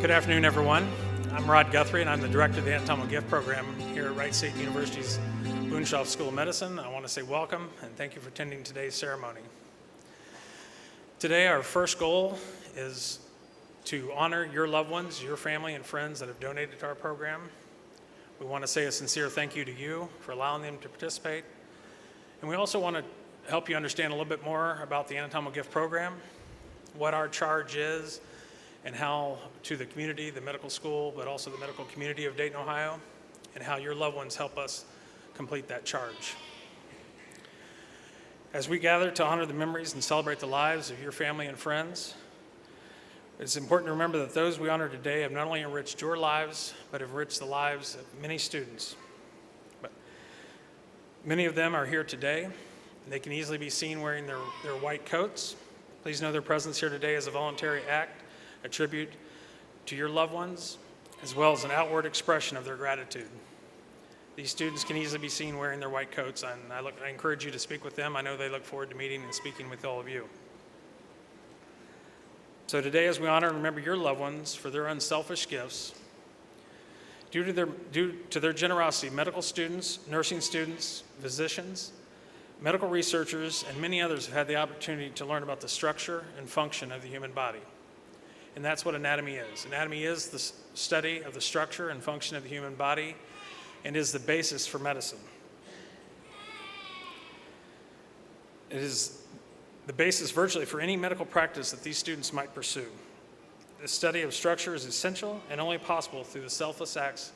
Good afternoon, everyone. I'm Rod Guthrie, and I'm the director of the Anatomical Gift Program here at Wright State University's Boonshoff School of Medicine. I want to say welcome and thank you for attending today's ceremony. Today, our first goal is to honor your loved ones, your family and friends that have donated to our program. We want to say a sincere thank you to you for allowing them to participate. And we also want to help you understand a little bit more about the Anatomical Gift Program, what our charge is, and how to the community, the medical school, but also the medical community of Dayton, Ohio, and how your loved ones help us complete that charge. As we gather to honor the memories and celebrate the lives of your family and friends, it's important to remember that those we honor today have not only enriched your lives, but have enriched the lives of many students. But many of them are here today, and they can easily be seen wearing their white coats. Please know their presence here today is a voluntary act, a tribute to your loved ones, as well as an outward expression of their gratitude. These students can easily be seen wearing their white coats, and I encourage you to speak with them. I know they look forward to meeting and speaking with all of you. So today, as we honor and remember your loved ones for their unselfish gifts, due to their generosity, medical students, nursing students, physicians, medical researchers, and many others have had the opportunity to learn about the structure and function of the human body. And that's what anatomy is. Anatomy is the study of the structure and function of the human body and is the basis for medicine. It is the basis virtually for any medical practice that these students might pursue. The study of structure is essential and only possible through the selfless acts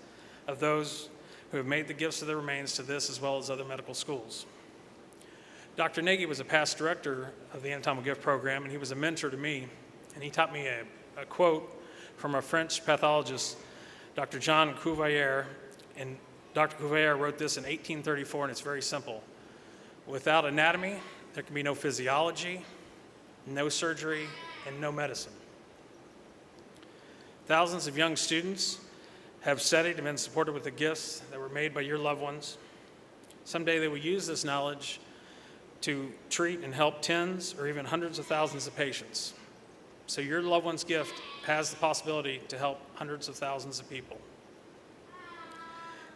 of those who have made the gifts of their remains to this as well as other medical schools. Dr. Nagy was a past director of the Anatomical Gift Program, and he was a mentor to me, and he taught me a quote from a French pathologist, Dr. Jean Cuvier, and Dr. Cuvier wrote this in 1834, and it's very simple. Without anatomy, there can be no physiology, no surgery, and no medicine. Thousands of young students have studied and been supported with the gifts that were made by your loved ones. Someday they will use this knowledge to treat and help tens or even hundreds of thousands of patients. So your loved one's gift has the possibility to help hundreds of thousands of people.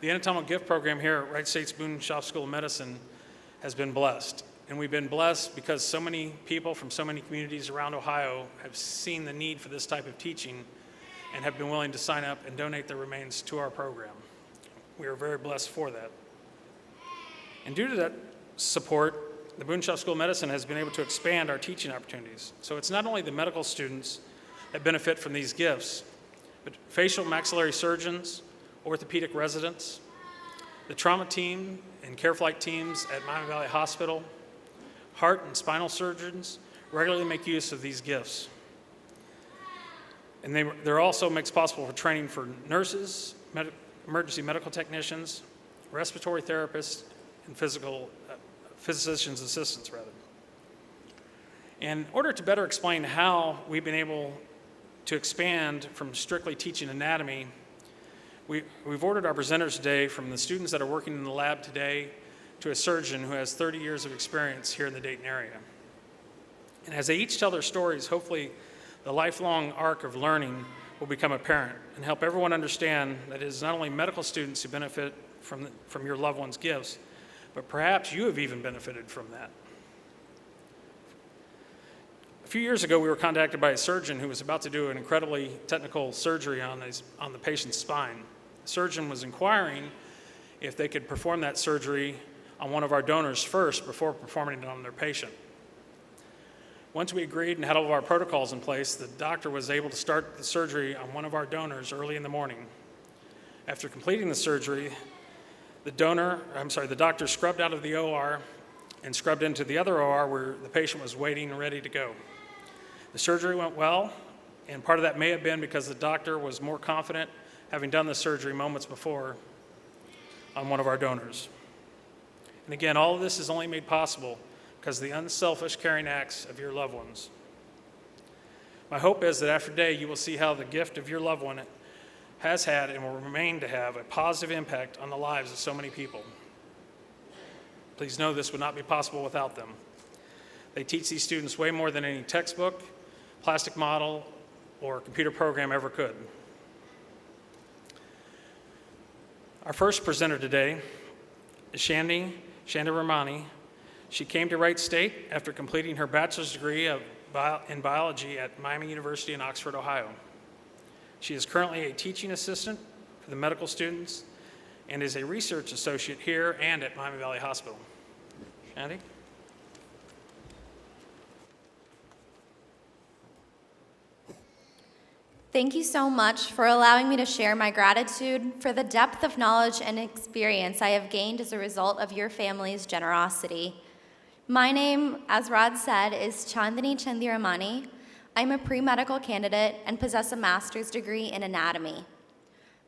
The Anatomical Gift Program here at Wright State's Boonshoff School of Medicine has been blessed. And we've been blessed because so many people from so many communities around Ohio have seen the need for this type of teaching and have been willing to sign up and donate their remains to our program. We are very blessed for that. And due to that support, the Boonshoff School of Medicine has been able to expand our teaching opportunities. So it's not only the medical students that benefit from these gifts, but facial maxillary surgeons, orthopedic residents, the trauma team and care flight teams at Miami Valley Hospital, heart and spinal surgeons regularly make use of these gifts. And they're also makes possible for training for nurses, emergency medical technicians, respiratory therapists, and physician's assistants, rather. In order to better explain how we've been able to expand from strictly teaching anatomy, we've ordered our presenters today from the students that are working in the lab today to a surgeon who has 30 years of experience here in the Dayton area. And as they each tell their stories, hopefully the lifelong arc of learning will become apparent and help everyone understand that it is not only medical students who benefit from your loved one's gifts, but perhaps you have even benefited from that. A few years ago, we were contacted by a surgeon who was about to do an incredibly technical surgery on the patient's spine. The surgeon was inquiring if they could perform that surgery on one of our donors first before performing it on their patient. Once we agreed and had all of our protocols in place, the doctor was able to start the surgery on one of our donors early in the morning. After completing the surgery, the doctor scrubbed out of the OR and scrubbed into the other OR where the patient was waiting and ready to go. The surgery went well, and part of that may have been because the doctor was more confident having done the surgery moments before on one of our donors. And again, all of this is only made possible because of the unselfish caring acts of your loved ones. My hope is that after today, you will see how the gift of your loved one has had and will remain to have a positive impact on the lives of so many people. Please know this would not be possible without them. They teach these students way more than any textbook, plastic model, or computer program ever could. Our first presenter today is Shannon Romani. She came to Wright State after completing her bachelor's degree in biology at Miami University in Oxford, Ohio. She is currently a teaching assistant for the medical students and is a research associate here and at Miami Valley Hospital. Shannon? Thank you so much for allowing me to share my gratitude for the depth of knowledge and experience I have gained as a result of your family's generosity. My name, as Rod said, is Chandani Chandiramani. I'm a pre-medical candidate and possess a master's degree in anatomy.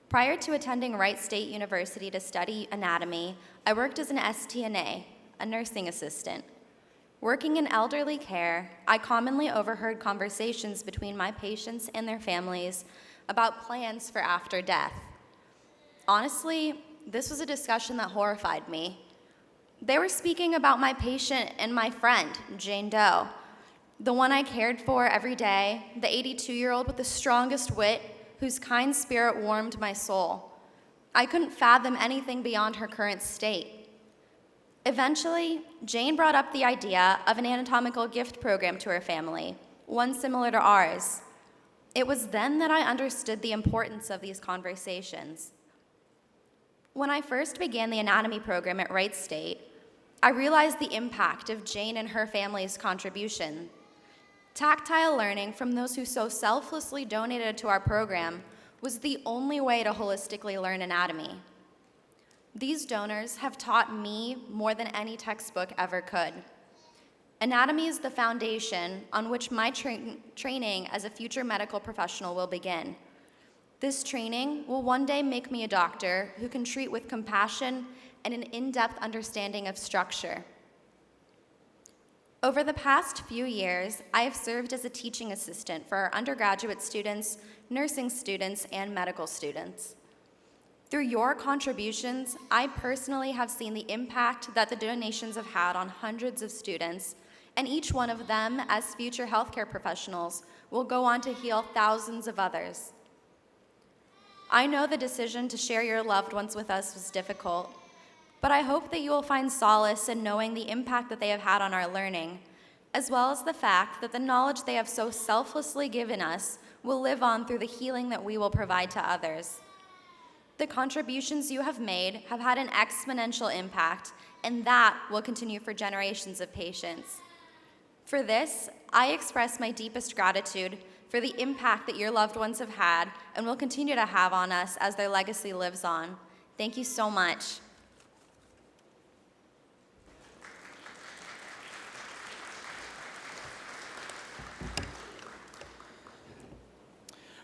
Prior to attending Wright State University to study anatomy, I worked as an STNA, a nursing assistant. Working in elderly care, I commonly overheard conversations between my patients and their families about plans for after death. Honestly, this was a discussion that horrified me. They were speaking about my patient and my friend, Jane Doe, the one I cared for every day, the 82-year-old with the strongest wit, whose kind spirit warmed my soul. I couldn't fathom anything beyond her current state. Eventually, Jane brought up the idea of an anatomical gift program to her family, one similar to ours. It was then that I understood the importance of these conversations. When I first began the anatomy program at Wright State, I realized the impact of Jane and her family's contribution. Tactile learning from those who so selflessly donated to our program was the only way to holistically learn anatomy. These donors have taught me more than any textbook ever could. Anatomy is the foundation on which my training as a future medical professional will begin. This training will one day make me a doctor who can treat with compassion and an in-depth understanding of structure. Over the past few years, I have served as a teaching assistant for our undergraduate students, nursing students, and medical students. Through your contributions, I personally have seen the impact that the donations have had on hundreds of students, and each one of them, as future healthcare professionals, will go on to heal thousands of others. I know the decision to share your loved ones with us was difficult, but I hope that you will find solace in knowing the impact that they have had on our learning, as well as the fact that the knowledge they have so selflessly given us will live on through the healing that we will provide to others. The contributions you have made have had an exponential impact, and that will continue for generations of patients. For this, I express my deepest gratitude for the impact that your loved ones have had and will continue to have on us as their legacy lives on. Thank you so much.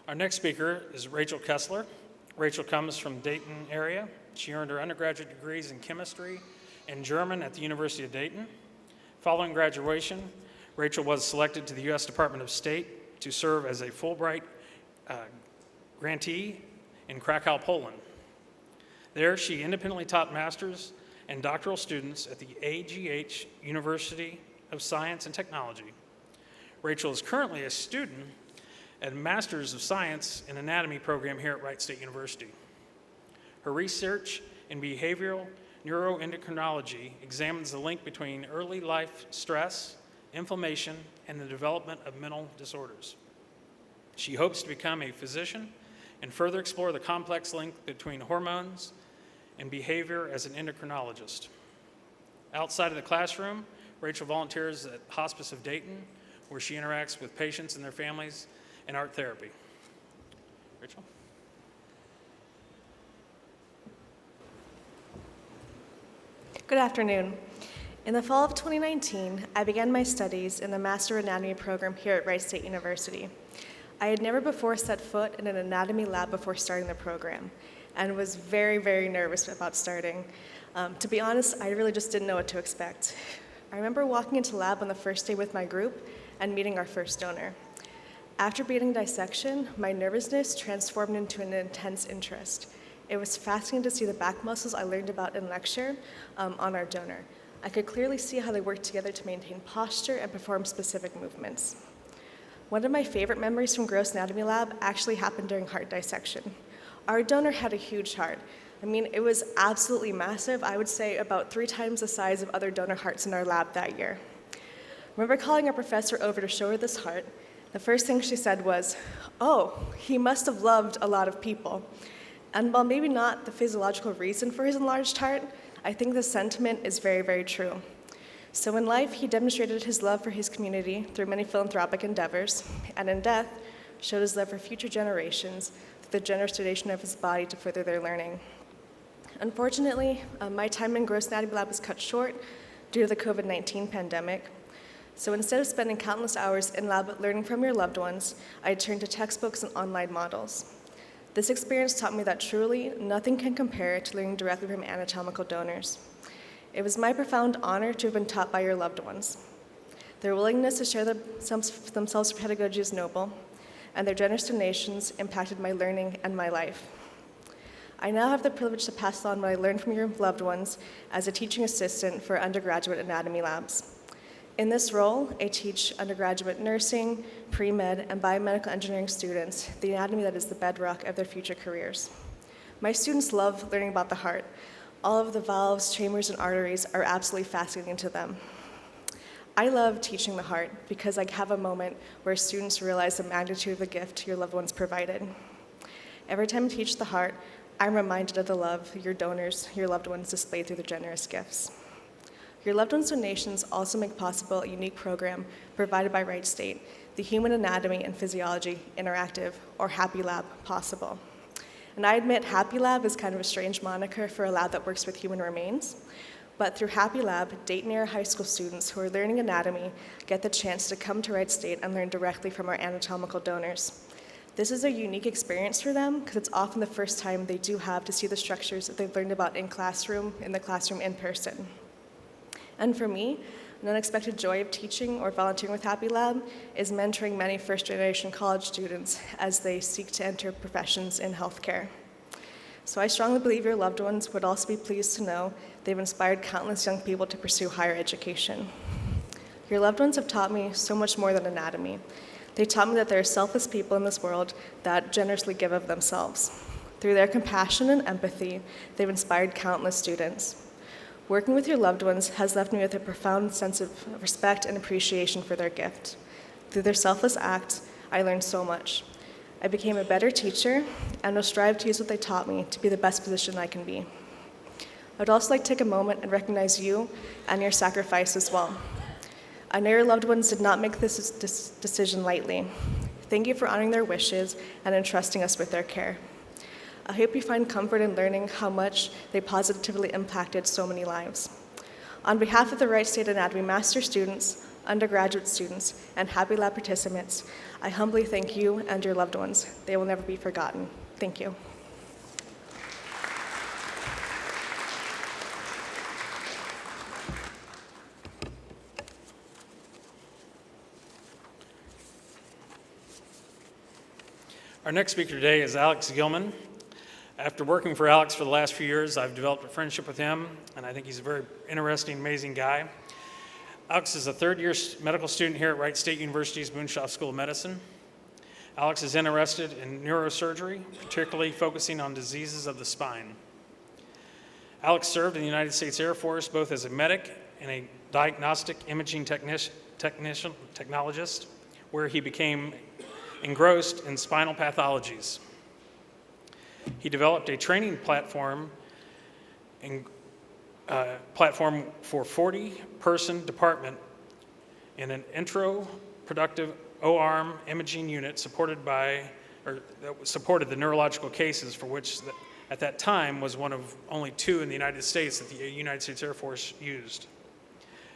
Our next speaker is Rachel Kessler. Rachel comes from Dayton area. She earned her undergraduate degrees in chemistry and German at the University of Dayton. Following graduation, Rachel was selected to the U.S. Department of State to serve as a Fulbright grantee in Krakow, Poland. There, she independently taught master's and doctoral students at the AGH University of Science and Technology. Rachel is currently a student at a Master's of Science in Anatomy program here at Wright State University. Her research in behavioral neuroendocrinology examines the link between early life stress, inflammation, and the development of mental disorders. She hopes to become a physician and further explore the complex link between hormones and behavior as an endocrinologist. Outside of the classroom, Rachel volunteers at Hospice of Dayton, where she interacts with patients and their families and art therapy. Rachel? Good afternoon. In the fall of 2019, I began my studies in the Master of Anatomy program here at Wright State University. I had never before set foot in an anatomy lab before starting the program, and was very, very nervous about starting. To be honest, I really just didn't know what to expect. I remember walking into lab on the first day with my group and meeting our first donor. After beginning dissection, my nervousness transformed into an intense interest. It was fascinating to see the back muscles I learned about in lecture on our donor. I could clearly see how they worked together to maintain posture and perform specific movements. One of my favorite memories from gross anatomy lab actually happened during heart dissection. Our donor had a huge heart. I mean, it was absolutely massive. I would say about 3 times the size of other donor hearts in our lab that year. I remember calling our professor over to show her this heart. The first thing she said was, "Oh, he must have loved a lot of people." And while maybe not the physiological reason for his enlarged heart, I think the sentiment is very, very true. So in life, he demonstrated his love for his community through many philanthropic endeavors, and in death, showed his love for future generations through the generous donation of his body to further their learning. Unfortunately, my time in gross anatomy lab was cut short due to the COVID-19 pandemic. So instead of spending countless hours in lab learning from your loved ones, I turned to textbooks and online models. This experience taught me that truly nothing can compare to learning directly from anatomical donors. It was my profound honor to have been taught by your loved ones. Their willingness to share themselves for pedagogy is noble, and their generous donations impacted my learning and my life. I now have the privilege to pass on what I learned from your loved ones as a teaching assistant for undergraduate anatomy labs. In this role, I teach undergraduate nursing, pre-med, and biomedical engineering students the anatomy that is the bedrock of their future careers. My students love learning about the heart. All of the valves, chambers, and arteries are absolutely fascinating to them. I love teaching the heart because I have a moment where students realize the magnitude of the gift your loved ones provided. Every time I teach the heart, I'm reminded of the love your donors, your loved ones display through their generous gifts. Your loved ones' donations also make possible a unique program provided by Wright State, the Human Anatomy and Physiology Interactive, or Happy Lab, possible. And I admit Happy Lab is kind of a strange moniker for a lab that works with human remains, but through Happy Lab, Dayton area high school students who are learning anatomy get the chance to come to Wright State and learn directly from our anatomical donors. This is a unique experience for them because it's often the first time they do have to see the structures that they've learned about in the classroom in person. And for me, an unexpected joy of teaching or volunteering with Happy Lab is mentoring many first-generation college students as they seek to enter professions in healthcare. So I strongly believe your loved ones would also be pleased to know they've inspired countless young people to pursue higher education. Your loved ones have taught me so much more than anatomy. They taught me that there are selfless people in this world that generously give of themselves. Through their compassion and empathy, they've inspired countless students. Working with your loved ones has left me with a profound sense of respect and appreciation for their gift. Through their selfless acts, I learned so much. I became a better teacher and will strive to use what they taught me to be the best physician I can be. I would also like to take a moment and recognize you and your sacrifice as well. I know your loved ones did not make this decision lightly. Thank you for honoring their wishes and entrusting us with their care. I hope you find comfort in learning how much they positively impacted so many lives. On behalf of the Wright State Anatomy Master students, undergraduate students, and Happy Lab participants, I humbly thank you and your loved ones. They will never be forgotten. Thank you. Our next speaker today is Alex Gilman. After working for Alex for the last few years, I've developed a friendship with him, and I think he's a very interesting, amazing guy. Alex is a third-year medical student here at Wright State University's Boonshoff School of Medicine. Alex is interested in neurosurgery, particularly focusing on diseases of the spine. Alex served in the United States Air Force both as a medic and a diagnostic imaging technologist, where he became engrossed in spinal pathologies. He developed a training platform for 40-person department in an intro-productive O-arm imaging unit that supported the neurological cases for which at that time was one of only 2 in the United States that the United States Air Force used.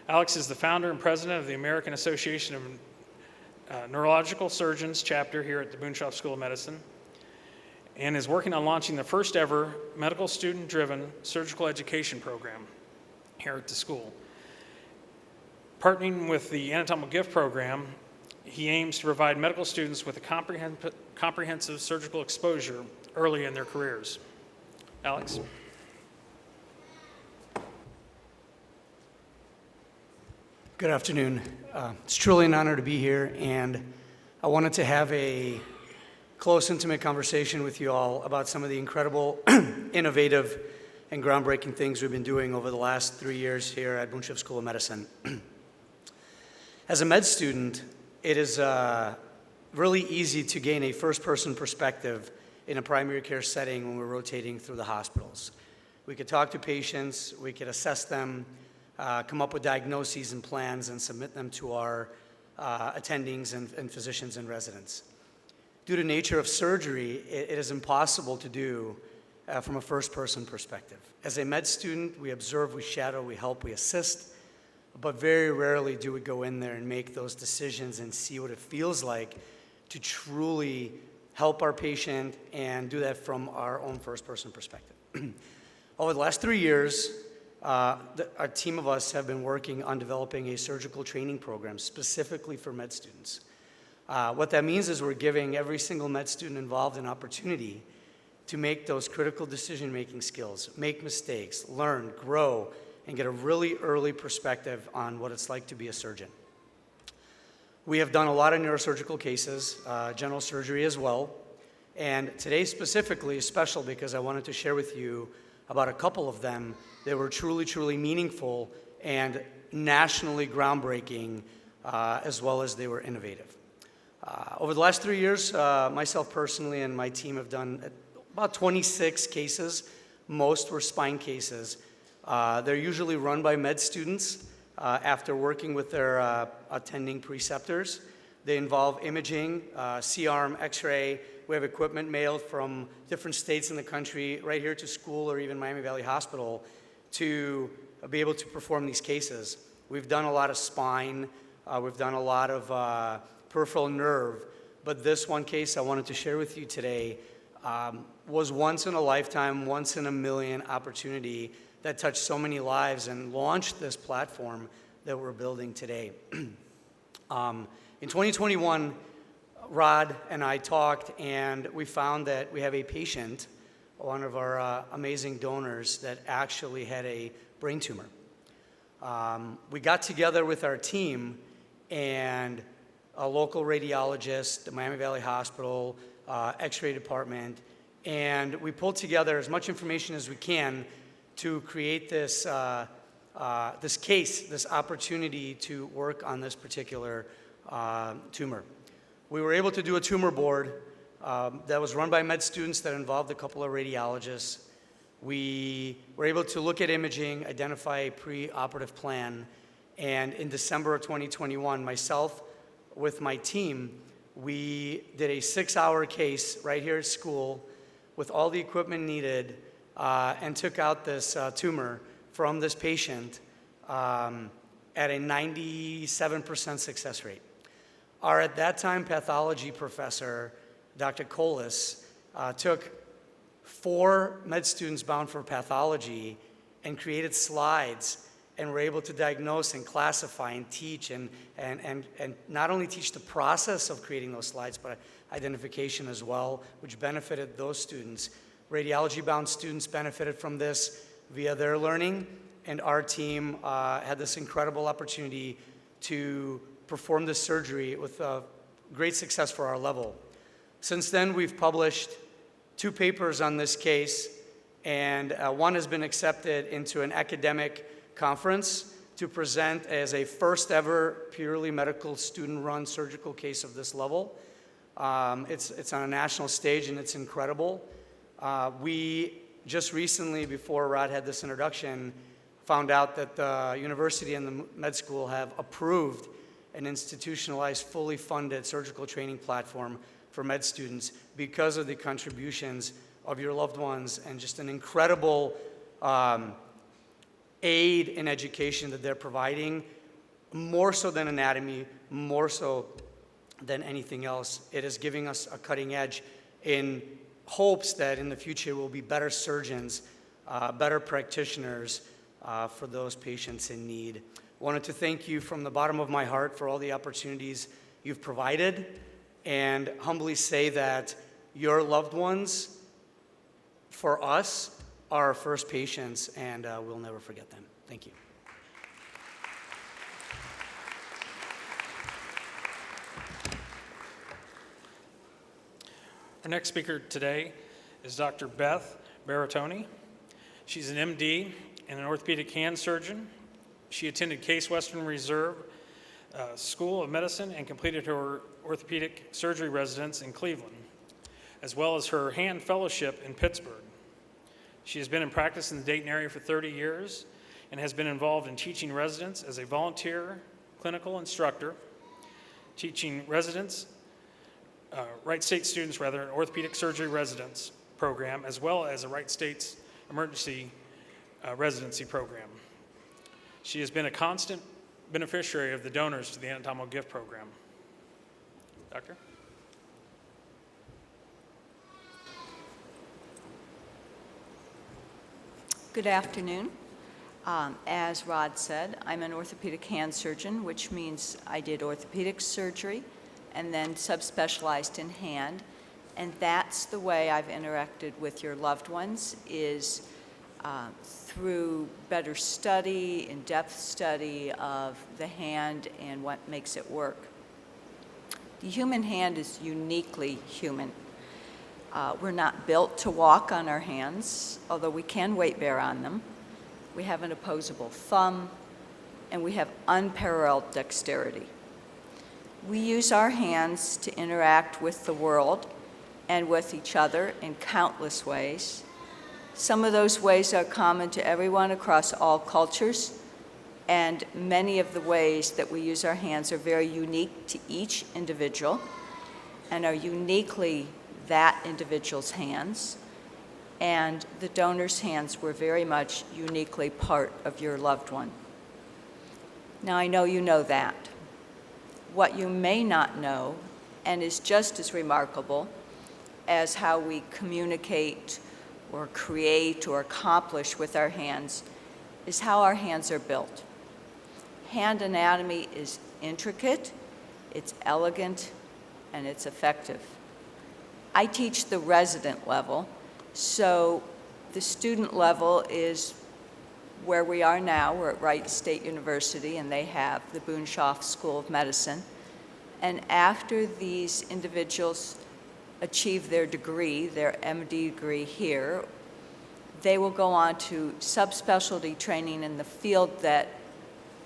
Alex is the founder and president of the American Association of Neurological Surgeons chapter here at the Boonshoff School of Medicine, and is working on launching the first ever medical student-driven surgical education program here at the school. Partnering with the Anatomical Gift program, he aims to provide medical students with a comprehensive surgical exposure early in their careers. Alex? Good afternoon. It's truly an honor to be here, and I wanted to have close, intimate conversation with you all about some of the incredible, innovative, and groundbreaking things we've been doing over the last 3 years here at Boone Schultz School of Medicine. As a med student, it is really easy to gain a first-person perspective in a primary care setting when we're rotating through the hospitals. We could talk to patients, we could assess them, come up with diagnoses and plans, and submit them to our attendings and physicians and residents. Due to the nature of surgery, it is impossible to do from a first-person perspective. As a med student, we observe, we shadow, we help, we assist, but very rarely do we go in there and make those decisions and see what it feels like to truly help our patient and do that from our own first-person perspective. Over the last 3 years, our team of us have been working on developing a surgical training program specifically for med students. What that means is we're giving every single med student involved an opportunity to make those critical decision-making skills, make mistakes, learn, grow, and get a really early perspective on what it's like to be a surgeon. We have done a lot of neurosurgical cases, general surgery as well, and today specifically is special because I wanted to share with you about a couple of them that were truly, truly meaningful and nationally groundbreaking, as well as they were innovative. Over the last 3 years, myself personally and my team have done about 26 cases. Most were spine cases. They're usually run by med students after working with their attending preceptors. They involve imaging, C-arm, X-ray. We have equipment mailed from different states in the country right here to school or even Miami Valley Hospital to be able to perform these cases. We've done a lot of spine. We've done a lot of peripheral nerve. But this one case I wanted to share with you today was once in a lifetime, once in a million opportunity that touched so many lives and launched this platform that we're building today. In 2021, Rod and I talked, and we found that we have a patient, one of our amazing donors, that actually had a brain tumor. We got together with our team and a local radiologist, the Miami Valley Hospital, X-ray department, and we pulled together as much information as we can to create this case, this opportunity to work on this particular tumor. We were able to do a tumor board that was run by med students that involved a couple of radiologists. We were able to look at imaging, identify a pre-operative plan, and in December of 2021, myself with my team, we did a 6-hour case right here at school with all the equipment needed and took out this tumor from this patient at a 97% success rate. Our, at that time, pathology professor, Dr. Colas, took 4 med students bound for pathology and created slides and were able to diagnose and classify and teach and not only teach the process of creating those slides, but identification as well, which benefited those students. Radiology-bound students benefited from this via their learning, and our team had this incredible opportunity to perform this surgery with great success for our level. Since then, we've published 2 papers on this case, and one has been accepted into an academic conference to present as a first ever purely medical student-run surgical case of this level. It's on a national stage, and it's incredible. We just recently, before Rod had this introduction, found out that the university and the med school have approved an institutionalized, fully funded surgical training platform for med students because of the contributions of your loved ones and just an incredible aid in education that they're providing, more so than anatomy, more so than anything else. It is giving us a cutting edge in hopes that in the future we'll be better surgeons, better practitioners for those patients in need. I wanted to thank you from the bottom of my heart for all the opportunities you've provided, and humbly say that your loved ones, for us, are our first patients, and we'll never forget them. Thank you. Our next speaker today is Dr. Beth Maritoni. She's an MD and an orthopedic hand surgeon. She attended Case Western Reserve School of Medicine and completed her orthopedic surgery residence in Cleveland, as well as her hand fellowship in Pittsburgh. She has been in practice in the Dayton area for 30 years and has been involved in teaching residents as a volunteer clinical instructor, teaching residents, Wright State students rather, an orthopedic surgery residence program, as well as a Wright State's emergency residency program. She has been a constant beneficiary of the donors to the Anatomical Gift Program. Doctor? Good afternoon. As Rod said, I'm an orthopedic hand surgeon, which means I did orthopedic surgery and then subspecialized in hand. And that's the way I've interacted with your loved ones, is through better study, in-depth study of the hand and what makes it work. The human hand is uniquely human. We're not built to walk on our hands, although we can weight bear on them. We have an opposable thumb, and we have unparalleled dexterity. We use our hands to interact with the world and with each other in countless ways. Some of those ways are common to everyone across all cultures, and many of the ways that we use our hands are very unique to each individual and are uniquely that individual's hands. And the donor's hands were very much uniquely part of your loved one. Now, I know you know that. What you may not know, and is just as remarkable as how we communicate or create or accomplish with our hands, is how our hands are built. Hand anatomy is intricate, it's elegant, and it's effective. I teach the resident level, so the student level is where we are now. We're at Wright State University, and they have the Boonshoff School of Medicine. And after these individuals achieve their degree, their MD degree here, they will go on to subspecialty training in the field that,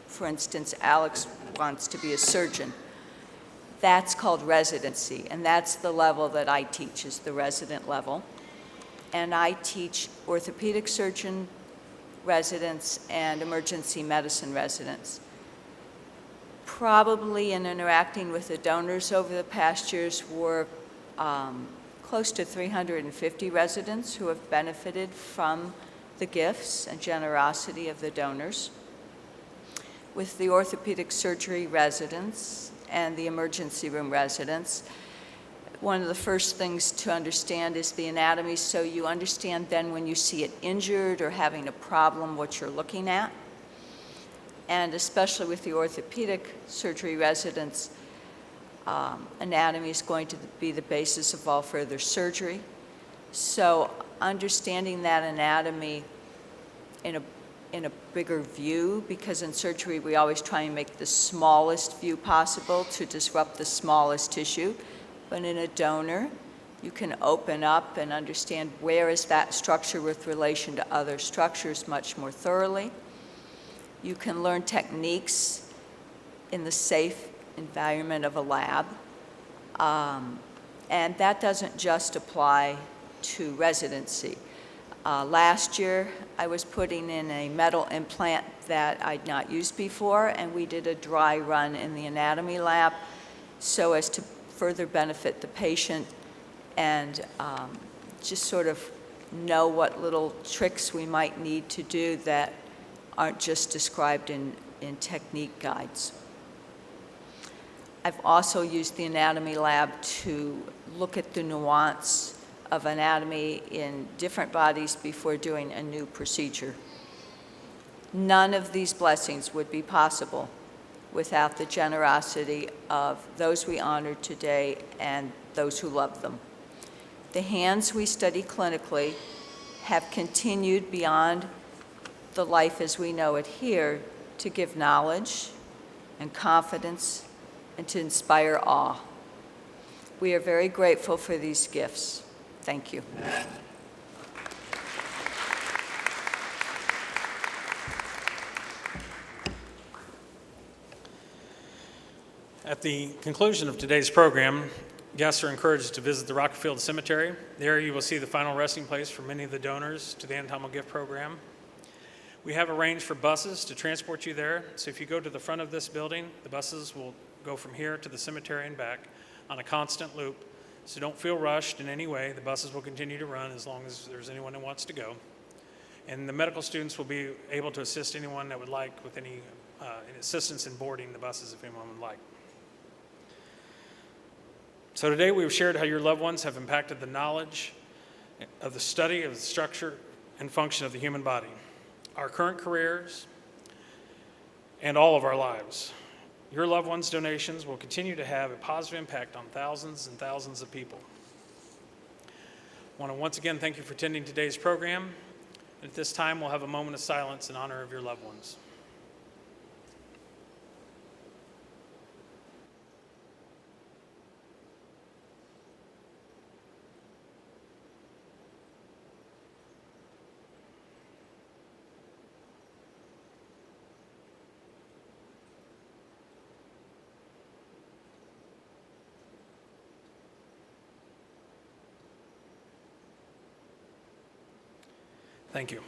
for instance, Alex wants to be a surgeon. That's called residency, and that's the level that I teach, is the resident level. And I teach orthopedic surgeon residents and emergency medicine residents. Probably in interacting with the donors over the past years were close to 350 residents who have benefited from the gifts and generosity of the donors. With the orthopedic surgery residents and the emergency room residents, one of the first things to understand is the anatomy, so you understand then when you see it injured or having a problem what you're looking at. And especially with the orthopedic surgery residents, anatomy is going to be the basis of all further surgery. So understanding that anatomy in a bigger view, because in surgery we always try and make the smallest view possible to disrupt the smallest tissue. But in a donor, you can open up and understand where is that structure with relation to other structures much more thoroughly. You can learn techniques in the safe environment of a lab. And that doesn't just apply to residency. Last year, I was putting in a metal implant that I'd not used before, and we did a dry run in the anatomy lab so as to further benefit the patient and just sort of know what little tricks we might need to do that aren't just described in technique guides. I've also used the anatomy lab to look at the nuance of anatomy in different bodies before doing a new procedure. None of these blessings would be possible without the generosity of those we honor today and those who love them. The hands we study clinically have continued beyond the life as we know it here to give knowledge and confidence and to inspire awe. We are very grateful for these gifts. Thank you. At the conclusion of today's program, guests are encouraged to visit the Rockefield Cemetery. There you will see the final resting place for many of the donors to the Anatomical Gift Program. We have arranged for buses to transport you there, so if you go to the front of this building, the buses will go from here to the cemetery and back on a constant loop. So don't feel rushed in any way. The buses will continue to run as long as there's anyone who wants to go. And the medical students will be able to assist anyone that would like with any assistance in boarding the buses if anyone would like. So today we've shared how your loved ones have impacted the knowledge of the study of the structure and function of the human body, our current careers, and all of our lives. Your loved ones' donations will continue to have a positive impact on thousands and thousands of people. I want to once again thank you for attending today's program. At this time, we'll have a moment of silence in honor of your loved ones. Thank you.